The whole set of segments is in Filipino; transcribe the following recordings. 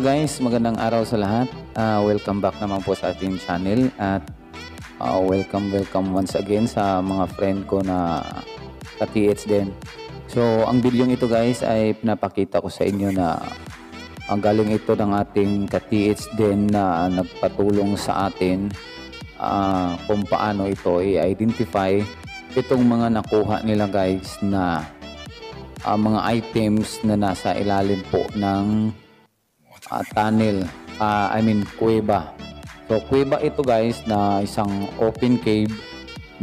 guys, magandang araw sa lahat. Welcome back naman po sa ating channel at welcome once again sa mga friend ko na ka-TH din. So ang video ito guys ay pinapakita ko sa inyo na ang galing ito ng ating ka-TH din na nagpatulong sa atin kung paano ito i-identify itong mga nakuha nila guys na mga items na nasa ilalim po ng tunnel, kuweba. So kuweba ito guys na isang open cave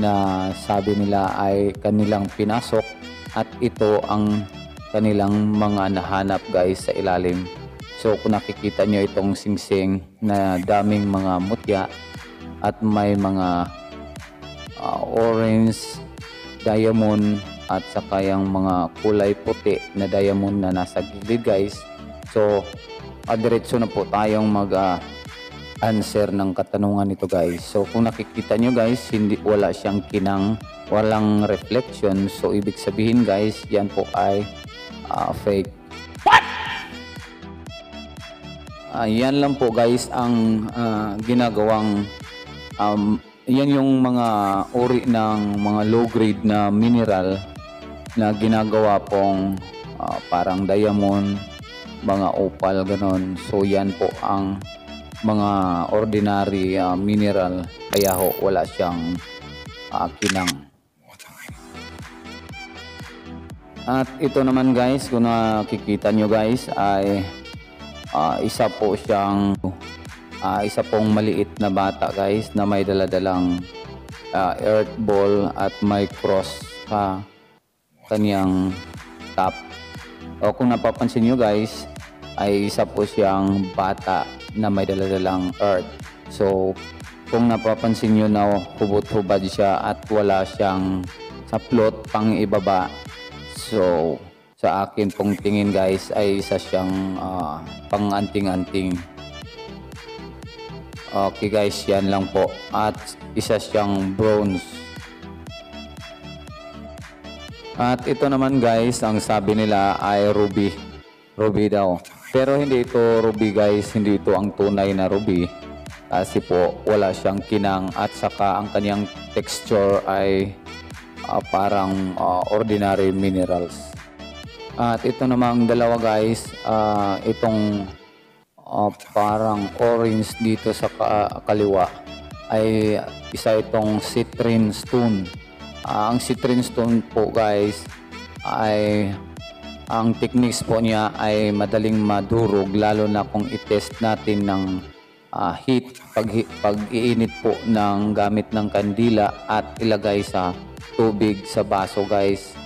na sabi nila ay kanilang pinasok at ito ang kanilang mga nahanap guys sa ilalim. So kung nakikita nyo itong singsing na daming mga mutya at may mga orange, diamond at saka yung mga kulay puti na diamond na nasa gilid guys. So diretso na po tayong mag-answer ng katanungan nito guys. So kung nakikita nyo guys, wala siyang kinang, walang reflection. So ibig sabihin guys, yan po ay fake. What? Yan lang po guys ang ginagawang yan yung mga uri ng mga low grade na mineral na ginagawa pong parang diamond, mga opal ganon. So yan po ang mga ordinary mineral, kaya ho wala siyang kinang. At ito naman guys, kung nakikita nyo guys ay isa pong maliit na bata guys na may daladalang earth ball at may cross sa kanyang top. O kung napapansin nyo guys, ay isa po siyang bata na may daladalang earth. So kung napapansin nyo na hubot-hubad siya at wala siyang saplot pang ibaba, so sa akin pong tingin guys ay isa siyang pang anting-anting. Okay guys, yan lang po. At isa siyang bronze. At ito naman guys, ang sabi nila ay ruby. Ruby daw. Pero hindi ito ruby guys, hindi ito ang tunay na ruby. Kasi po wala siyang kinang at saka ang kanyang texture ay parang ordinary minerals. At ito namang dalawa guys, itong parang orange dito sa kaliwa ay isa itong citrine stone. Ang citrine stone po guys ay ang techniques po niya ay madaling madurog, lalo na kung i-test natin ng heat, pag-iinit po ng gamit ng kandila at ilagay sa tubig sa baso guys.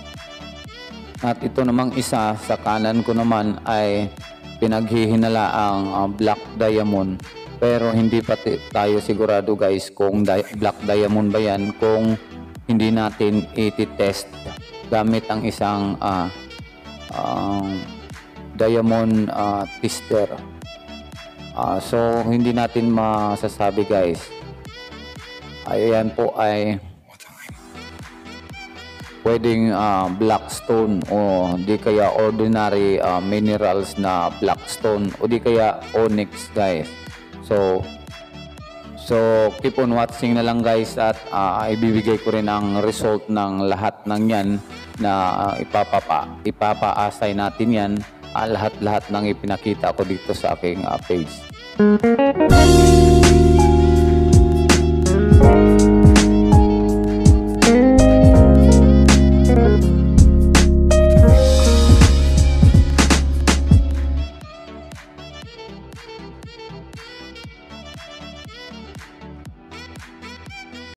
At ito namang isa sa kanan ko naman ay pinaghihinala ang black diamond, pero hindi pa tayo sigurado guys kung black diamond ba yan kung hindi natin i-test gamit ang isang diamond tester. So hindi natin masasabi guys. Ayan po ay pwedeng black stone o di kaya ordinary minerals na black stone o di kaya onyx guys. So keep on watching na lang guys at ibibigay ko rin ang result ng lahat ng yan na ipapa-assign natin yan, lahat-lahat ng ipinakita ko dito sa aking page.